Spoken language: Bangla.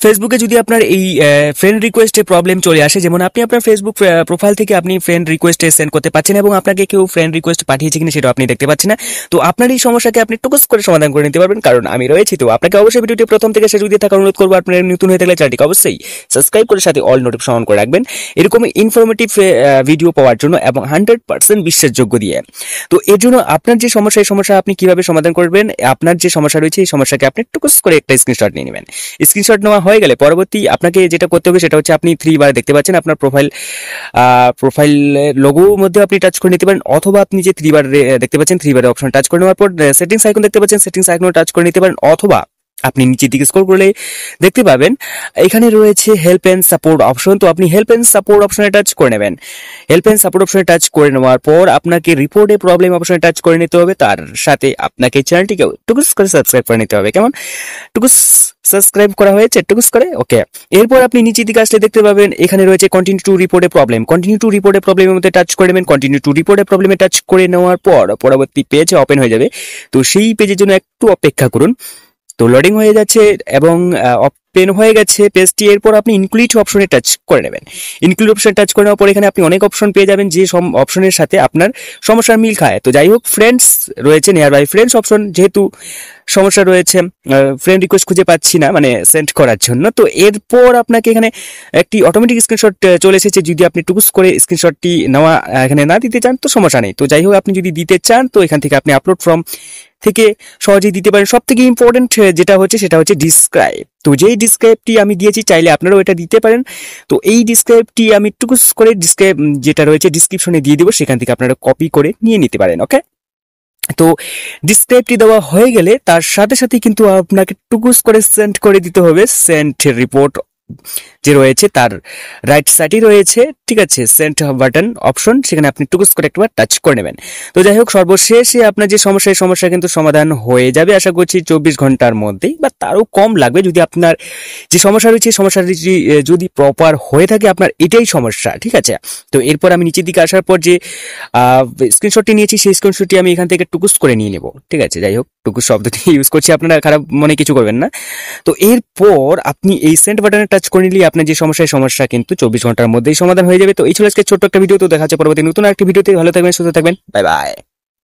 ফেসবুকে যদি আপনার এই ফ্রেন্ড রিকোয়েস্টে প্রবলেম চলে আসে, যেমন আপনি আপনার ফেসবুক প্রোফাইল থেকে আপনি ফ্রেন্ড রিকোয়েস্টে সেন্ড করতে পারছেন এবং আপনাকে কেউ ফ্রেন্ড রিকোয়েস্ট পাঠিয়েছে কিনা সেটা আপনি দেখতে পাচ্ছেন না। তো আপনার এই সমস্যাকে আপনি টুকুস করে সমাধান করে নিতে পারবেন, কারণ আমি রয়েছি। তো আপনাকে অবশ্যই ভিডিওটি প্রথম থেকে শেষ অবধি থাকার অনুরোধ করবো। আপনার নতুন হয়ে থাকলে চ্যানেলটিকে অবশ্যই সাবস্ক্রাইব করে সাথে অল নোটিফিকেশন অন করে রাখবেন এরকম ইনফরমেটিভ ভিডিও পাওয়ার জন্য এবং 100% বিশ্বাসযোগ্য দিয়ে। তো এর জন্য আপনার যে সমস্যা, এই সমস্যা আপনি কিভাবে সমাধান করবেন, আপনার যে সমস্যা রয়েছে এই সমস্যাকে আপনি টুকুস করে একটা স্ক্রিনশট নিয়ে নেবেন। স্ক্রিনশট নেওয়া হয়ে গেলে পরবর্তী আপনাকে যেটা করতে হবে সেটা হচ্ছে আপনি 3 বার দেখতে পাচ্ছেন আপনার প্রোফাইল লোগোর মধ্যে আপনি টাচ করে নিতে পারেন, অথবা আপনি যে 3 বার দেখতে পাচ্ছেন 3 বারের অপশন টাচ করে নেওয়ার পর সেটিংস আইকন দেখতে পাচ্ছেন, সেটিংস আইকন টাচ করে নিতে পারেন, অথবা আপনি নিচের দিকে স্ক্রল করলে দেখতে পাবেন এখানে রয়েছে হেল্প এন্ড সাপোর্ট অপশন। তো আপনি হেল্প এন্ড সাপোর্ট অপশনে টাচ করে নেবেন। হেল্প এন্ড সাপোর্ট অপশনে টাচ করে নেওয়ার পর আপনাকে রিপোর্ট এ প্রবলেম অপশনে টাচ করে নিতে হবে। তার সাথে আপনাকে চ্যানেলটিকে টুকুস করে সাবস্ক্রাইব করে নিতে হবে। কেমন? টুকুস সাবস্ক্রাইব করা হয়েছে, টুকুস করে ওকে। এরপর আপনি নিচের দিকে আসলে দেখতে পাবেন এখানে রয়েছে continue to report a problem. Continue to report a প্রবলেমের মধ্যে টাচ করে নেবেন। কন্টিনিউ টু রিপোর্ট এ প্রবলেমে টাচ করে নেওয়ার পর পরবর্তী পেজ ওপেন হয়ে যাবে। তো সেই পেজের জন্য একটু অপেক্ষা করুন। তো লোডিং হয়ে যাচ্ছে এবং ওপেন হয়ে গেছে পেজটি। এরপর আপনি ইনক্লুড অপশনে টাচ করে নেবেন। ইনক্লুড অপশনে টাচ করে নেওয়ার পর এখানে আপনি অনেক অপশন পেয়ে যাবেন যে সব অপশনের সাথে আপনার সমস্যার মিল খায়। তো যাই হোক, ফ্রেন্ডস রয়েছে, নিয়ার বাই ফ্রেন্ডস অপশন, যেহেতু সমস্যা রয়েছে ফ্রেন্ড রিকোয়েস্ট খুঁজে পাচ্ছি না মানে সেন্ড করার জন্য। তো এরপর আপনাকে এখানে একটি অটোমেটিক স্ক্রিনশট চলে এসেছে। যদি আপনি টুকুস করে স্ক্রিনশটটি নেওয়া এখানে না দিতে চান তো সমস্যা নেই। তো যাই হোক, আপনি যদি দিতে চান তো এখান থেকে আপনি আপলোড ফর্ম থেকে সহজেই দিতে পারেন। সব থেকে ইম্পর্টেন্ট যেটা হচ্ছে সেটা হচ্ছে ডিসক্রাইব। তো যেই ডিসক্রাইবটি আমি দিয়েছি চাইলে আপনারাও এটা দিতে পারেন। তো এই ডিসক্রাইবটি আমি টুকুস করে ডিসক্রাইব যেটা রয়েছে ডিসক্রিপশনে দিয়ে দেবো, সেখান থেকে আপনারা কপি করে নিয়ে নিতে পারেন। ওকে, তো ডিসক্রাইবটি দেওয়া হয়ে গেলে তার সাথে সাথে কিন্তু আপনাকে টুকুস করে সেন্ড করে দিতে হবে। সেন্ড রিপোর্ট যে রয়েছে তার রাইট সাইডে রয়েছে, ঠিক আছে, সেন্ড বাটন অপশন, সেখানে আপনি টুকুস করে একবার টাচ করে নেবেন। তো যাই হোক, সর্বশেষে আপনার যে সমস্যা, এই সমস্যা কিন্তু সমাধান হয়ে যাবে আশা করছি 24 ঘন্টার মধ্যেই, বা তারও কম লাগবে। যদি আপনার যে সমস্যা রয়েছে সমস্যাটি যদি প্রপার হয়ে থাকে, আপনার এটাই সমস্যা, ঠিক আছে। তো এরপর আমি নিচের দিকে আসার পর যে স্ক্রিনশটটি নিয়েছি সেই স্ক্রিনশটটি আমি এখান থেকে টুকুস করে নিয়ে নেব, ঠিক আছে। যাই হোক, টুকুস শব্দটি ইউজ করছি, আপনারা খারাপ মনে কিছু করবেন না। তো এরপর আপনি এই সেন্ড বাটনে টাচ করে নিলে আপনার যে সমস্যা কিন্তু 24 ঘন্টার মধ্যেই সমাধান হয়ে যাবে। তো এই ছিল আজকে ছোট্ট একটা ভিডিও। তো দেখা হচ্ছে পরবর্তী নতুন একটা ভিডিওতে। ভালো থাকবেন, সুস্থ থাকবেন, বাই বাই।